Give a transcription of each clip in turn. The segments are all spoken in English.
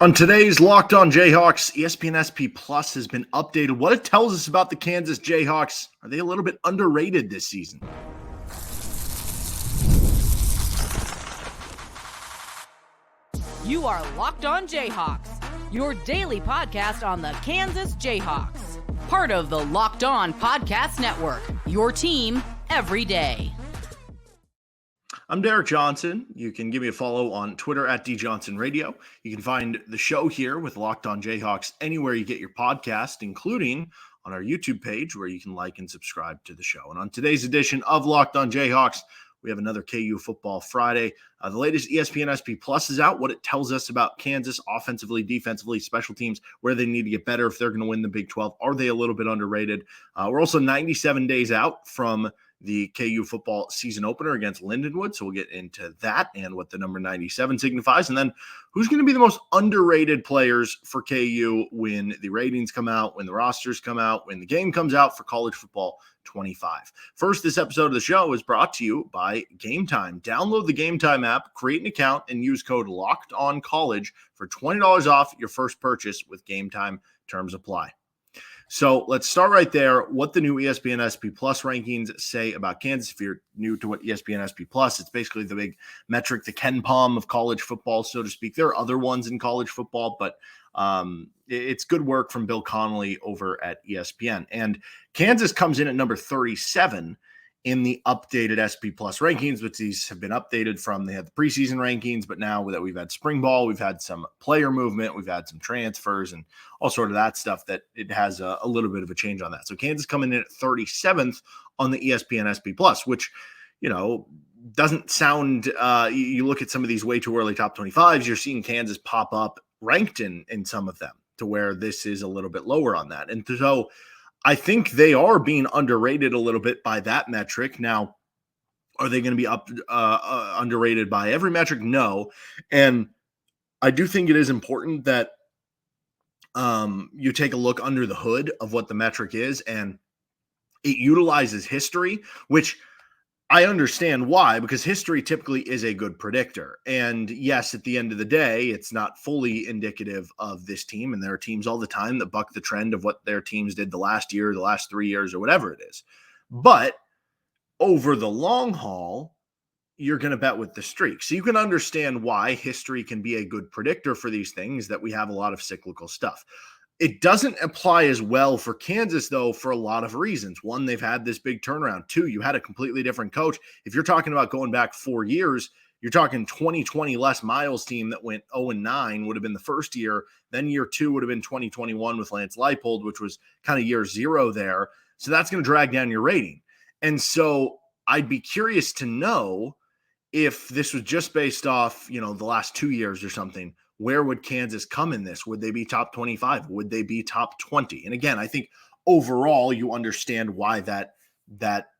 On today's Locked On Jayhawks, ESPN SP Plus has been updated. What it tells us about the Kansas Jayhawks, are they a little bit underrated this season? You are Locked On Jayhawks, your daily podcast on the Kansas Jayhawks. Part of the Locked On Podcast Network, your team every day. I'm Derek Johnson. You can give me a follow on Twitter at DJohnsonRadio. You can find the show here with Locked On Jayhawks anywhere you get your podcast, including on our YouTube page where you can like and subscribe to the show. And on today's edition of Locked On Jayhawks, we have another KU Football Friday. The latest ESPN SP Plus is out, what it tells us about Kansas offensively, defensively, special teams, where they need to get better if they're going to win the Big 12. Are they a little bit underrated? We're also 97 days out from the KU football season opener against Lindenwood. So we'll get into that and what the number 97 signifies. And then who's going to be the most underrated players for KU when the ratings come out, when the rosters come out, when the game comes out for college football 25. First, this episode of the show is brought to you by GameTime. Download the GameTime app, create an account, and use code LOCKEDONCollege for $20 off your first purchase with GameTime. Terms apply. So let's start right there. What the new ESPN SP Plus rankings say about Kansas. If you're new to what ESPN SP Plus, it's basically the big metric, the Ken Palm of college football, so to speak. There are other ones in college football, but it's good work from Bill Connolly over at ESPN. And Kansas comes in at number 37 in the updated SP Plus rankings, but these have been updated from, they had the preseason rankings, but now that we've had spring ball, we've had some player movement, we've had some transfers and all sort of that stuff, that it has a little bit of a change on that. So Kansas coming in at 37th on the ESPN SP Plus, which, you know, doesn't sound, you look at some of these way too early top 25s, you're seeing Kansas pop up ranked in some of them, to where this is a little bit lower on that. And so I think they are being underrated a little bit by that metric. Now, are they going to be underrated by every metric? No. And I do think it is important that you take a look under the hood of what the metric is, and it utilizes history, which I understand why, because history typically is a good predictor. And yes, at the end of the day, it's not fully indicative of this team. And there are teams all the time that buck the trend of what their teams did the last year, the last 3 years, or whatever it is. But over the long haul, you're going to bet with the streak. So you can understand why history can be a good predictor for these things, that we have a lot of cyclical stuff. It doesn't apply as well for Kansas, though, for a lot of reasons. One, they've had this big turnaround. Two, you had a completely different coach. If you're talking about going back 4 years, you're talking 2020 Les Miles team that went 0-9 would have been the first year. Then year two would have been 2021 with Lance Leipold, which was kind of year zero there. So that's going to drag down your rating. And so I'd be curious to know if this was just based off, you know, the last 2 years or something. Where would Kansas come in this? Would they be top 25? Would they be top 20? And again, I think overall you understand why that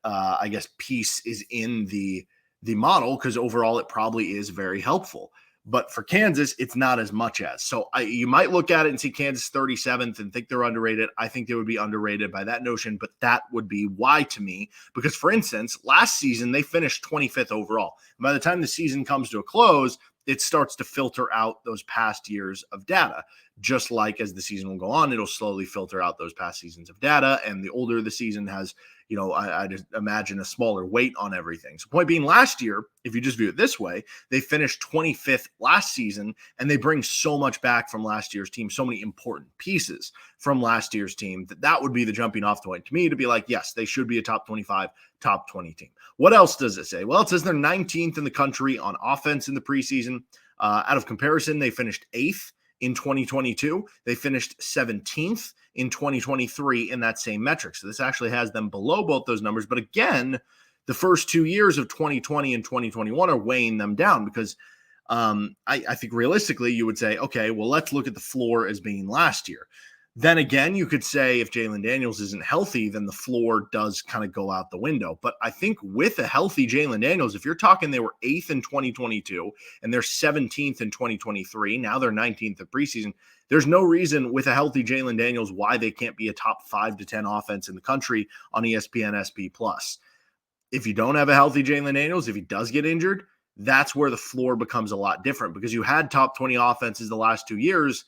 I guess piece is in the model, because overall it probably is very helpful. But for Kansas, it's not as much as. So you might look at it and see Kansas 37th and think they're underrated. I think they would be underrated by that notion, but that would be why to me. Because, for instance, last season they finished 25th overall. And by the time the season comes to a close, it starts to filter out those past years of data. Just like as the season will go on, it'll slowly filter out those past seasons of data. And the older the season has, you know, I just imagine a smaller weight on everything. So point being, last year, if you just view it this way, they finished 25th last season, and they bring so much back from last year's team, so many important pieces from last year's team, that would be the jumping off point to me to be like, yes, they should be a top 25, top 20 team. What else does it say? Well, it says they're 19th in the country on offense in the preseason. Out of comparison, they finished 8th in 2022. They finished 17th in 2023 in that same metric. So this actually has them below both those numbers. But again, the first 2 years of 2020 and 2021 are weighing them down, because I think realistically you would say, okay, well, let's look at the floor as being last year. Then again, you could say if Jalen Daniels isn't healthy, then the floor does kind of go out the window. But I think with a healthy Jalen Daniels, if you're talking they were 8th in 2022 and they're 17th in 2023, now they're 19th at preseason, there's no reason with a healthy Jalen Daniels why they can't be a top 5 to 10 offense in the country on ESPN SP Plus. If you don't have a healthy Jalen Daniels, if he does get injured, that's where the floor becomes a lot different, because you had top 20 offenses the last 2 years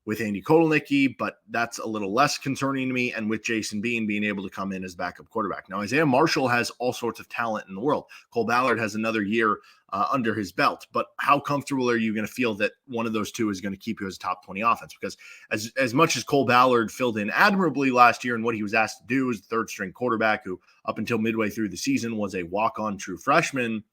with Andy Kotelnicki, but that's a little less concerning to me. And with Jason Bean being able to come in as backup quarterback. Now, Isaiah Marshall has all sorts of talent in the world. Cole Ballard has another year under his belt. But how comfortable are you going to feel that one of those two is going to keep you as a top 20 offense? Because as much as Cole Ballard filled in admirably last year and what he was asked to do as the third string quarterback, who up until midway through the season was a walk-on true freshman,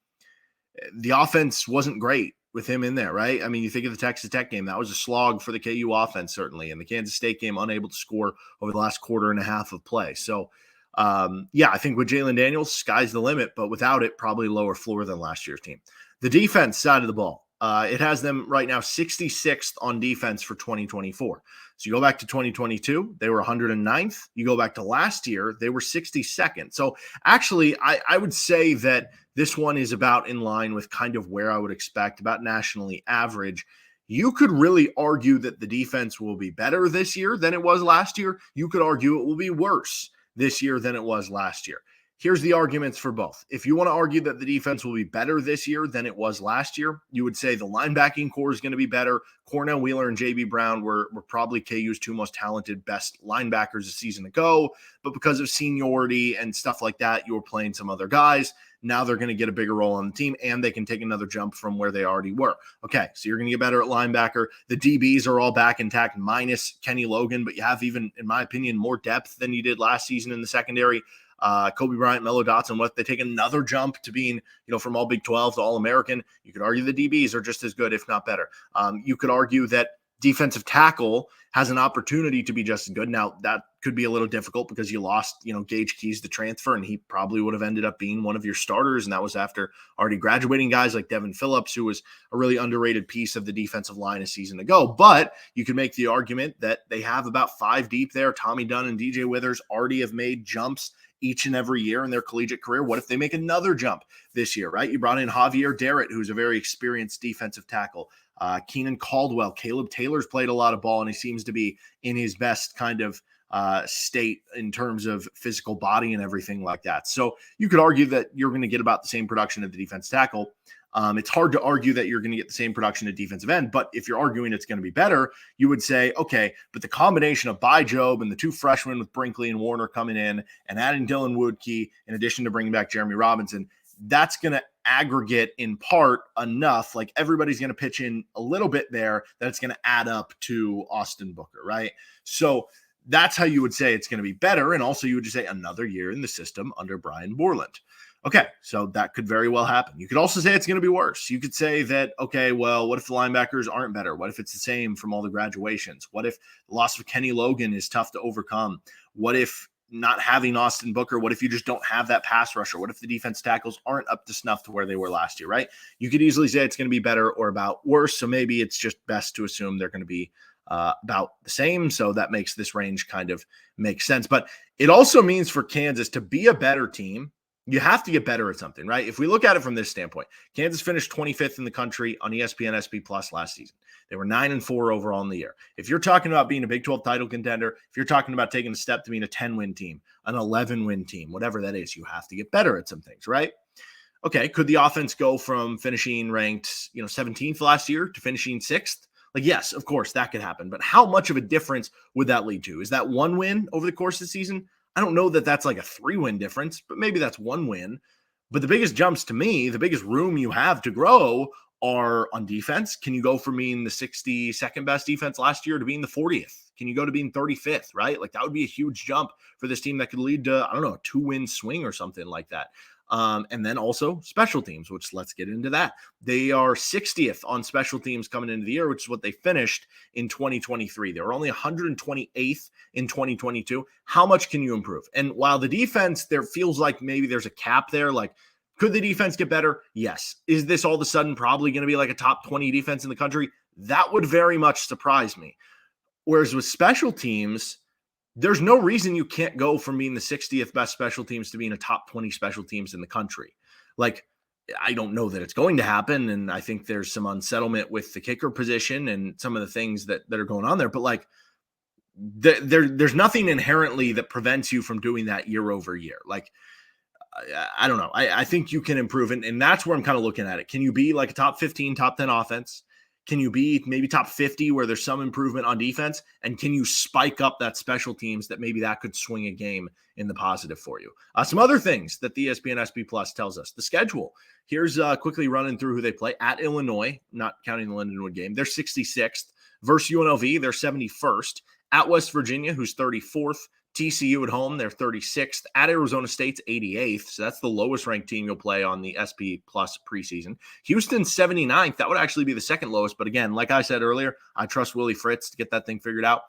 the offense wasn't great with him in there, right? I mean, you think of the Texas Tech game, that was a slog for the KU offense, certainly. And the Kansas State game, unable to score over the last quarter and a half of play. So, I think with Jalen Daniels, sky's the limit, but without it, probably lower floor than last year's team. The defense side of the ball, it has them right now 66th on defense for 2024. So you go back to 2022, they were 109th. You go back to last year, they were 62nd. So actually, I would say that this one is about in line with kind of where I would expect, about nationally average. You could really argue that the defense will be better this year than it was last year. You could argue it will be worse this year than it was last year. Here's the arguments for both. If you want to argue that the defense will be better this year than it was last year, you would say the linebacking core is going to be better. Cornell Wheeler and J.B. Brown were probably KU's two most talented, best linebackers a season ago. But because of seniority and stuff like that, you were playing some other guys. Now they're going to get a bigger role on the team, and they can take another jump from where they already were. Okay, so you're going to get better at linebacker. The DBs are all back intact, minus Kenny Logan, but you have even, in my opinion, more depth than you did last season in the secondary. Kobe Bryant, Melo Dotson, what they take another jump to being, from all Big 12 to All-American. You could argue the DBs are just as good, if not better. You could argue that defensive tackle has an opportunity to be just as good. Now, that could be a little difficult because you lost, Gage Keys to transfer, and he probably would have ended up being one of your starters. And that was after already graduating guys like Devin Phillips, who was a really underrated piece of the defensive line a season ago. But you could make the argument that they have about 5 deep there. Tommy Dunn and DJ Withers already have made jumps each and every year in their collegiate career. What if they make another jump this year, right? You brought in Javier Darrett, who's a very experienced defensive tackle. Kenean Caldwell, Caleb Taylor's played a lot of ball, and he seems to be in his best kind of state in terms of physical body and everything like that. So you could argue that you're going to get about the same production at the defense tackle. It's hard to argue that you're going to get the same production at defensive end, but if you're arguing it's going to be better, you would say, okay, but the combination of Job and the 2 freshmen with Brinkley and Warner coming in and adding Dylan Woodkey, in addition to bringing back Jeremy Robinson, that's going to aggregate in part enough, like everybody's going to pitch in a little bit there, that it's going to add up to Austin Booker, right? So that's how you would say it's going to be better. And also you would just say another year in the system under Brian Borland. Okay, so that could very well happen. You could also say it's going to be worse. You could say that, okay, well, what if the linebackers aren't better? What if it's the same from all the graduations? What if the loss of Kenny Logan is tough to overcome? What if not having Austin Booker? What if you just don't have that pass rusher? What if the defense tackles aren't up to snuff to where they were last year, right? You could easily say it's going to be better or about worse. So maybe it's just best to assume they're going to be about the same. So that makes this range kind of make sense. But it also means for Kansas to be a better team, you have to get better at something, right? If we look at it from this standpoint, Kansas finished 25th in the country on ESPN SP Plus last season. They were 9-4 overall in the year. If you're talking about being a Big 12 title contender, if you're talking about taking a step to being a 10-win team, an 11-win team, whatever that is, you have to get better at some things, right? Okay, could the offense go from finishing ranked, 17th last year to finishing 6th? Like, yes, of course, that could happen. But how much of a difference would that lead to? Is that 1 win over the course of the season? I don't know that that's like a 3-win difference, but maybe that's 1 win. But the biggest jumps to me, the biggest room you have to grow are on defense. Can you go from being the 62nd best defense last year to being the 40th? Can you go to being 35th, right? Like that would be a huge jump for this team that could lead to, I don't know, a 2-win swing or something like that. And then also special teams, which let's get into that. They are 60th on special teams coming into the year, which is what they finished in 2023. They were only 128th in 2022. How much can you improve? And while the defense, there feels like maybe there's a cap there, like could the defense get better? Yes. Is this all of a sudden probably going to be like a top 20 defense in the country? That would very much surprise me. Whereas with special teams, there's no reason you can't go from being the 60th best special teams to being a top 20 special teams in the country. Like, I don't know that it's going to happen. And I think there's some unsettlement with the kicker position and some of the things that are going on there. But like, there's nothing inherently that prevents you from doing that year over year. Like, I don't know. I think you can improve, and that's where I'm kind of looking at it. Can you be like a top 15, top 10 offense? Can you be maybe top 50 where there's some improvement on defense? And can you spike up that special teams that maybe that could swing a game in the positive for you? Some other things that the ESPN SP Plus tells us. The schedule. Here's quickly running through who they play. At Illinois, not counting the Lindenwood game, they're 66th. Versus UNLV, they're 71st. At West Virginia, who's 34th. TCU at home, they're 36th. At Arizona State's 88th. So that's the lowest ranked team you'll play on the SP Plus preseason. Houston's 79th. That would actually be the second lowest. But again, like I said earlier, I trust Willie Fritz to get that thing figured out.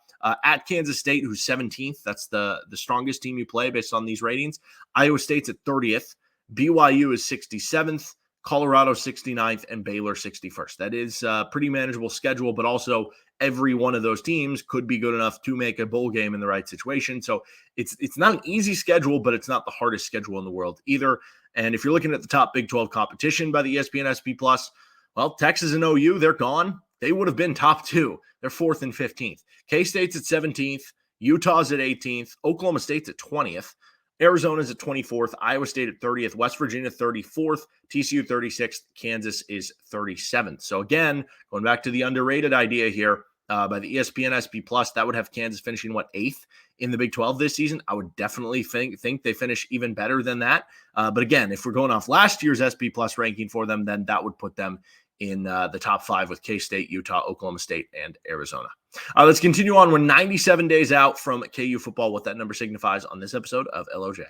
At Kansas State, who's 17th. That's the strongest team you play based on these ratings. Iowa State's at 30th. BYU is 67th. Colorado 69th and Baylor 61st. That is a pretty manageable schedule, but also every one of those teams could be good enough to make a bowl game in the right situation. So it's not an easy schedule, but it's not the hardest schedule in the world either. And if you're looking at the top Big 12 competition by the ESPN SP Plus, well, Texas and OU, they're gone. They would have been top 2. They're 4th and 15th. K-State's at 17th. Utah's at 18th. Oklahoma State's at 20th. Arizona's at 24th, Iowa State at 30th, West Virginia 34th, TCU 36th, Kansas is 37th. So again, going back to the underrated idea here, by the ESPN SP Plus, that would have Kansas finishing, 8th in the Big 12 this season. I would definitely think they finish even better than that. But again, if we're going off last year's SP Plus ranking for them, then that would put them in the top 5 with K-State, Utah, Oklahoma State, and Arizona. Let's continue on. We're 97 days out from KU football, what that number signifies on this episode of LOJ.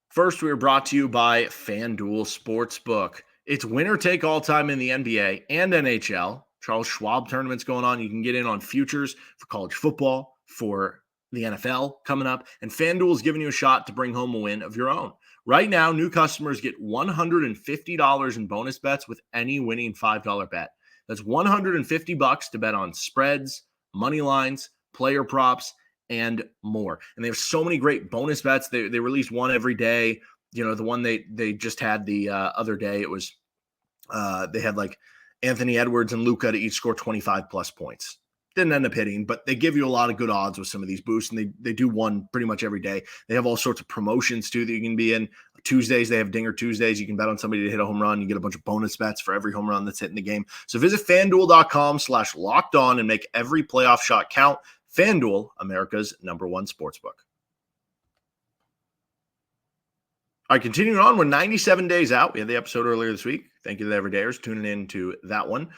First, we are brought to you by FanDuel Sportsbook. It's winner take all time in the NBA and NHL. Charles Schwab tournament's going on. You can get in on futures for college football, for the NFL coming up, and FanDuel is giving you a shot to bring home a win of your own. Right now, new customers get $150 in bonus bets with any winning $5 bet. That's $150 to bet on spreads, money lines, player props, and more. And they have so many great bonus bets. They release one every day. You know, the one they just had the other day, it was they had like Anthony Edwards and Luka to each score 25 plus points. Didn't end up hitting, but they give you a lot of good odds with some of these boosts, and they do one pretty much every day. They have all sorts of promotions too that you can be in. Tuesdays, they have Dinger Tuesdays. You can bet on somebody to hit a home run. You get a bunch of bonus bets for every home run that's hit in the game. So visit FanDuel.com/lockedon and make every playoff shot count. FanDuel, America's #1 sportsbook. All right, continuing on, we're 97 days out. We had the episode earlier this week. Thank you to the Everydayers tuning in to that one.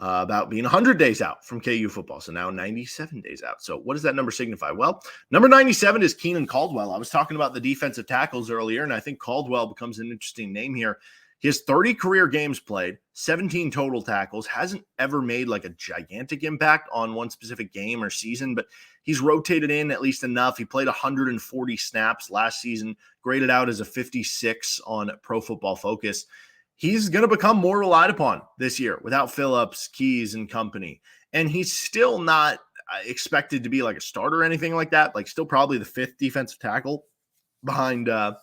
About being 100 days out from KU football. So now 97 days out. So what does that number signify? Well, number 97 is Kenean Caldwell. I was talking about the defensive tackles earlier, and I think Caldwell becomes an interesting name here. He has 30 career games played, 17 total tackles, hasn't ever made like a gigantic impact on one specific game or season, but he's rotated in at least enough. He played 140 snaps last season, graded out as a 56 on Pro Football Focus. He's going to become more relied upon this year without Phillips, Keys, and company. And he's still not expected to be like a starter or anything like that. Like still probably the 5th defensive tackle behind, I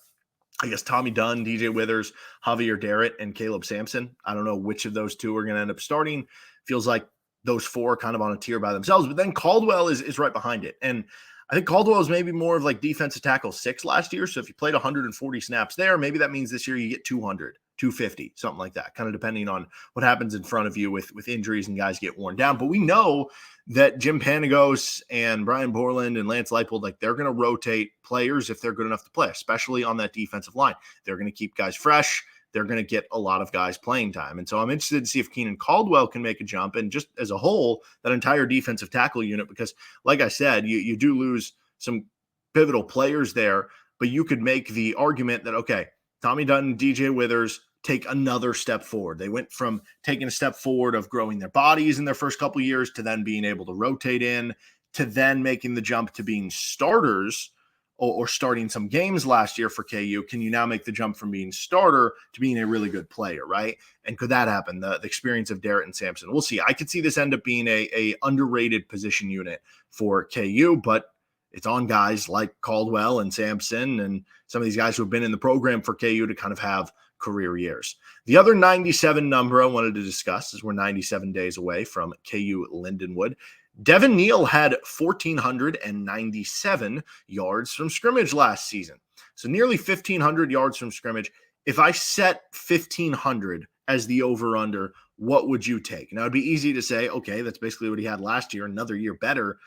guess, Tommy Dunn, DJ Withers, Javier Darrett, and Caleb Sampson. I don't know which of those two are going to end up starting. Feels like those 4 are kind of on a tier by themselves. But then Caldwell is right behind it. And I think Caldwell is maybe more of like defensive tackle 6 last year. So if you played 140 snaps there, maybe that means this year you get 200. 250, something like that, kind of depending on what happens in front of you with injuries and guys get worn down. But we know that Jim Panagos and Brian Borland and Lance Leipold, like they're going to rotate players if they're good enough to play, especially on that defensive line. They're going to keep guys fresh. They're going to get a lot of guys playing time. And so I'm interested to see if Kenean Caldwell can make a jump, and just as a whole, that entire defensive tackle unit, because like I said, you do lose some pivotal players there, but you could make the argument that, okay, Tommy Dunn and DJ Withers take another step forward. They went from taking a step forward of growing their bodies in their first couple of years to then being able to rotate in, to then making the jump to being starters or starting some games last year for KU. Can you now make the jump from being starter to being a really good player, right? And could that happen? The experience of Darrett and Sampson. We'll see. I could see this end up being a underrated position unit for KU, but it's on guys like Caldwell and Sampson and some of these guys who have been in the program for KU to kind of have career years. The other 97 number I wanted to discuss is we're 97 days away from KU Lindenwood. Devin Neal had 1,497 yards from scrimmage last season. So nearly 1,500 yards from scrimmage. If I set 1,500 as the over-under, what would you take? Now, it'd be easy to say, okay, that's basically what he had last year, another year better.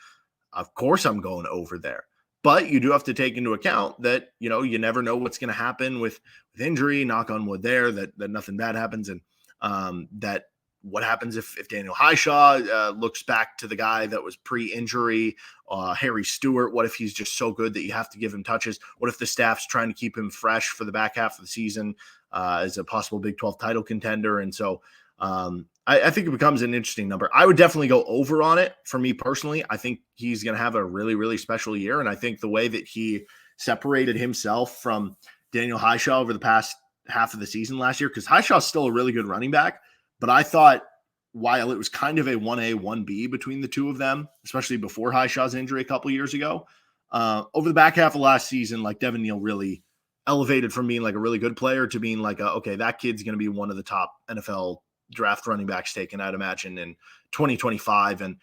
Of course I'm going over there. But you do have to take into account that, you never know what's going to happen with injury, knock on wood there, that nothing bad happens. And that what happens if Daniel Highshaw looks back to the guy that was pre-injury, Harry Stewart? What if he's just so good that you have to give him touches? What if the staff's trying to keep him fresh for the back half of the season as a possible Big 12 title contender? And so I think it becomes an interesting number. I would definitely go over on it. For me personally, I think he's going to have a really, really special year. And I think the way that he separated himself from Daniel Highshaw over the past half of the season last year, because Highshaw's still a really good running back, but I thought while it was kind of a 1A, 1B between the two of them, especially before Highshaw's injury a couple years ago, over the back half of last season, like Devin Neal really elevated from being like a really good player to being like, okay, that kid's going to be one of the top NFL draft running backs taken, I'd imagine, in 2025. And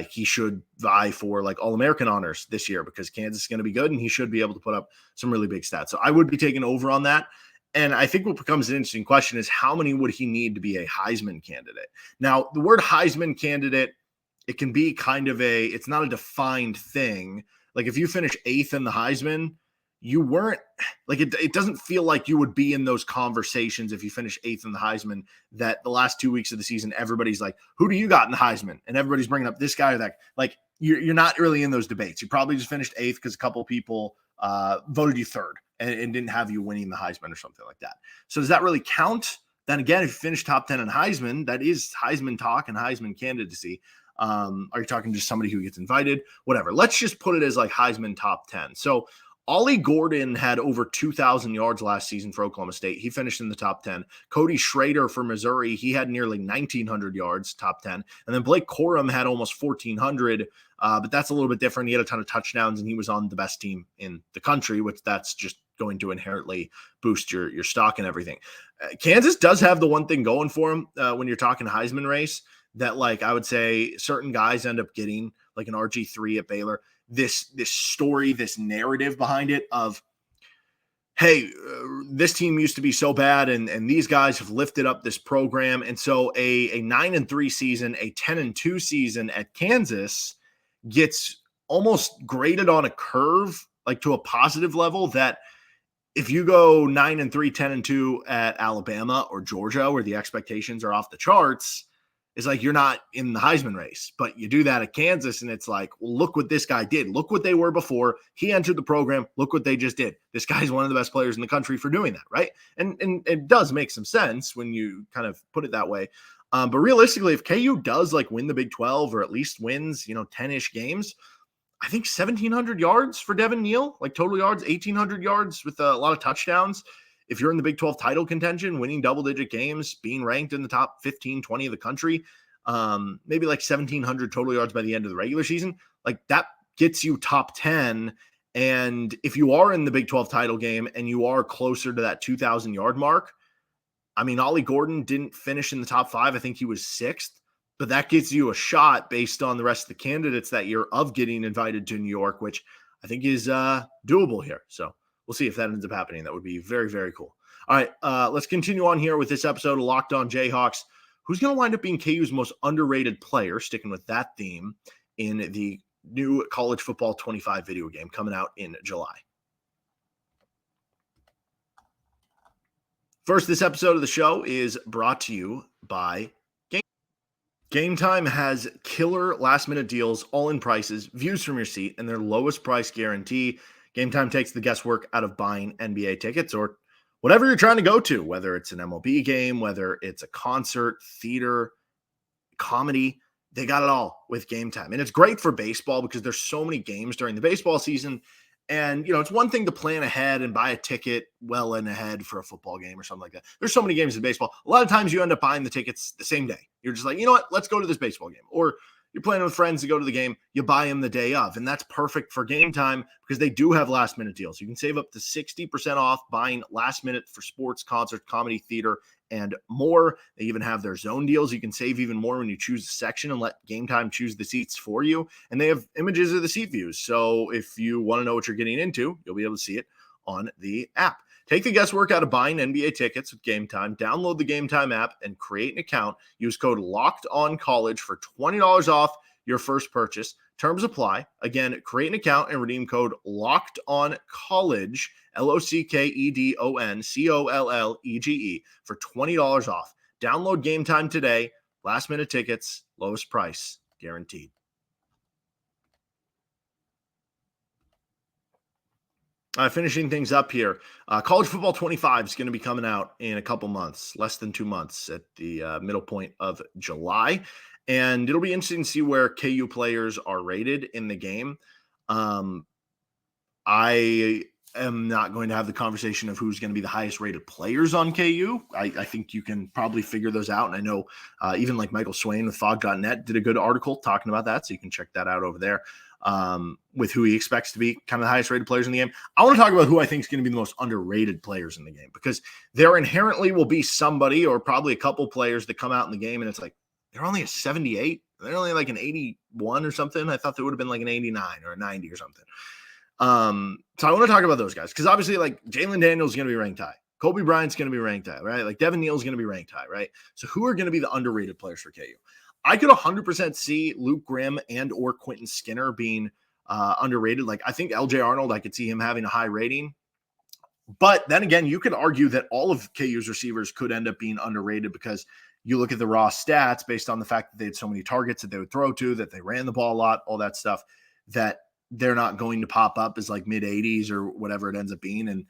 he should vie for like All-American honors this year because Kansas is going to be good and he should be able to put up some really big stats. So I would be taking over on that. And I think what becomes an interesting question is how many would he need to be a Heisman candidate? Now, the word Heisman candidate, it can be kind of it's not a defined thing. Like if you finish 8th in the Heisman, you weren't like, it doesn't feel like you would be in those conversations if you finish 8th in the Heisman, that the last 2 weeks of the season, everybody's like, who do you got in the Heisman? And everybody's bringing up this guy or that. Like you're not really in those debates. You probably just finished 8th because a couple of people voted you 3rd and didn't have you winning the Heisman or something like that. So does that really count? Then again, if you finish top 10 in Heisman, that is Heisman talk and Heisman candidacy. Are you talking just somebody who gets invited? Whatever. Let's just put it as like Heisman top 10. So Ollie Gordon had over 2,000 yards last season for Oklahoma State. He finished in the top 10. Cody Schrader for Missouri, he had nearly 1,900 yards, top 10. And then Blake Corum had almost 1,400, but that's a little bit different. He had a ton of touchdowns, and he was on the best team in the country, which that's just going to inherently boost your stock and everything. Kansas does have the one thing going for him when you're talking Heisman race that, like, I would say certain guys end up getting, like an RG3 at Baylor. This story, this narrative behind it of, hey, this team used to be so bad, and these guys have lifted up this program. And so a 9-3 season, a 10-2 season at Kansas gets almost graded on a curve, like to a positive level, that if you go 9-3, 10-2 at Alabama or Georgia, where the expectations are off the charts, it's like you're not in the Heisman race. But you do that at Kansas, and it's like, well, look what this guy did. Look what they were before he entered the program. Look what they just did. This guy's one of the best players in the country for doing that, right? And it does make some sense when you kind of put it that way. But realistically, if KU does like win the Big 12 or at least wins, 10-ish games, I think 1,700 yards for Devin Neal, like total yards, 1,800 yards with a lot of touchdowns. If you're in the Big 12 title contention, winning double-digit games, being ranked in the top 15, 20 of the country, maybe like 1,700 total yards by the end of the regular season, like that gets you top 10. And if you are in the Big 12 title game and you are closer to that 2,000-yard mark, I mean, Ollie Gordon didn't finish in the top 5. I think he was 6th. But that gets you a shot based on the rest of the candidates that year of getting invited to New York, which I think is doable here. So we'll see if that ends up happening. That would be very, very cool. All right, let's continue on here with this episode of Locked On Jayhawks. Who's going to wind up being KU's most underrated player, sticking with that theme, in the new College Football 25 video game coming out in July? First, this episode of the show is brought to you by GameTime has killer last-minute deals, all-in prices, views from your seat, and their lowest price guarantee. GameTime takes the guesswork out of buying NBA tickets or whatever you're trying to go to, whether it's an MLB game, whether it's a concert, theater, comedy. They got it all with GameTime. And it's great for baseball because there's so many games during the baseball season. And, it's one thing to plan ahead and buy a ticket well in ahead for a football game or something like that. There's so many games in baseball. A lot of times you end up buying the tickets the same day. You're just like, you know what, let's go to this baseball game. Or you're planning with friends to go to the game, you buy them the day of. And that's perfect for Game Time because they do have last minute deals. You can save up to 60% off buying last minute for sports, concerts, comedy, theater, and more. They even have their zone deals. You can save even more when you choose the section and let GameTime choose the seats for you. And they have images of the seat views. So if you want to know what you're getting into, you'll be able to see it on the app. Take the guesswork out of buying NBA tickets with GameTime. Download the GameTime app and create an account. Use code LOCKEDONCollege for $20 off your first purchase. Terms apply. Again, create an account and redeem code LOCKEDONCollege, LOCKEDONCOLLEGE for $20 off. Download GameTime today. Last minute tickets, lowest price guaranteed. Finishing things up here, College Football 25 is going to be coming out in a couple months, less than 2 months at the middle point of July. And it'll be interesting to see where KU players are rated in the game. I am not going to have the conversation of who's going to be the highest rated players on KU. I think you can probably figure those out. And I know even like Michael Swain with Fog.net did a good article talking about that. So you can check that out over there. With who he expects to be kind of the highest rated players in the game. I want to talk about who I think is going to be the most underrated players in the game, because there inherently will be somebody or probably a couple players that come out in the game and it's like, they're only a 78. They're only like an 81 or something. I thought they would have been like an 89 or a 90 or something. So I want to talk about those guys, because obviously like Jalen Daniels is going to be ranked high. Kobe Bryant's going to be ranked high, right? Like Devin Neal is going to be ranked high, right? So who are going to be the underrated players for KU? I could 100% see Luke Grimm and or Quentin Skinner being underrated. Like I think LJ Arnold, I could see him having a high rating. But then again, you could argue that all of KU's receivers could end up being underrated, because you look at the raw stats based on the fact that they had so many targets that they would throw to, that they ran the ball a lot, all that stuff, that they're not going to pop up as like mid 80s or whatever it ends up being. And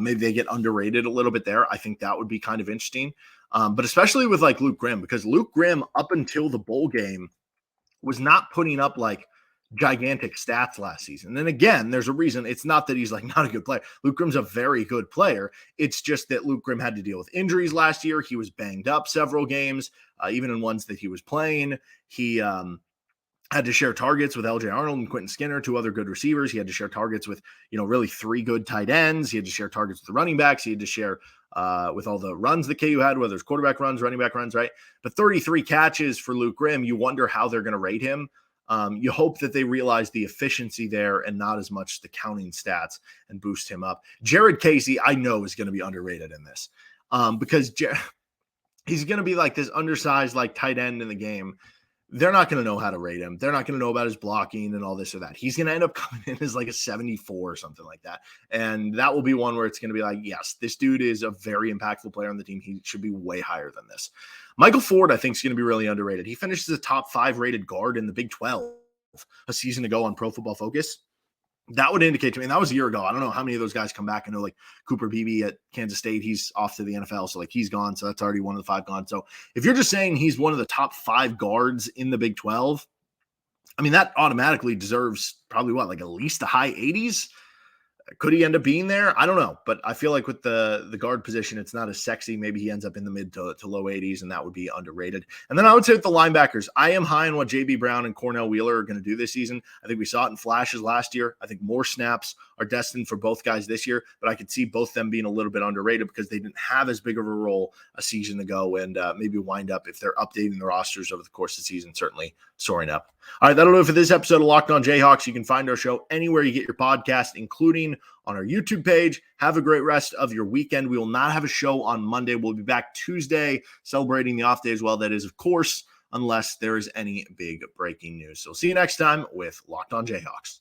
maybe they get underrated a little bit there. I think that would be kind of interesting. But especially with like Luke Grimm, because Luke Grimm up until the bowl game was not putting up like gigantic stats last season. And then again, there's a reason. It's not that he's like not a good player. Luke Grimm's a very good player. It's just that Luke Grimm had to deal with injuries last year. He was banged up several games, even in ones that he was playing. He had to share targets with LJ Arnold and Quentin Skinner, two other good receivers. He had to share targets with, really three good tight ends. He had to share targets with the running backs. He had to share with all the runs that KU had, whether it's quarterback runs, running back runs, right? But 33 catches for Luke Grimm, you wonder how they're going to rate him. You hope that they realize the efficiency there and not as much the counting stats and boost him up. Jared Casey, I know, is going to be underrated in this because he's going to be like this undersized, like tight end in the game. They're not going to know how to rate him. They're not going to know about his blocking and all this or that. He's going to end up coming in as like a 74 or something like that. And that will be one where it's going to be like, yes, this dude is a very impactful player on the team. He should be way higher than this. Michael Ford, I think, is going to be really underrated. He finished as a top 5 rated guard in the Big 12 a season ago on Pro Football Focus. That would indicate to me, and that was a year ago. I don't know how many of those guys come back. I know like Cooper Beebe at Kansas State, he's off to the NFL. So like he's gone. So that's already one of the 5 gone. So if you're just saying he's one of the top 5 guards in the Big 12, I mean, that automatically deserves probably like at least a high 80s. Could he end up being there? I don't know. But I feel like with the guard position, it's not as sexy. Maybe he ends up in the mid to low 80s, and that would be underrated. And then I would say with the linebackers, I am high on what J.B. Brown and Cornell Wheeler are going to do this season. I think we saw it in flashes last year. I think more snaps are destined for both guys this year, but I could see both them being a little bit underrated because they didn't have as big of a role a season ago, and maybe wind up, if they're updating the rosters over the course of the season, certainly soaring up. All right, that'll do it for this episode of Locked On Jayhawks. You can find our show anywhere you get your podcast, including on our YouTube page. Have a great rest of your weekend. We will not have a show on Monday. We'll be back Tuesday, celebrating the off day as well. That is, of course, unless there is any big breaking news. So see you next time with Locked On Jayhawks.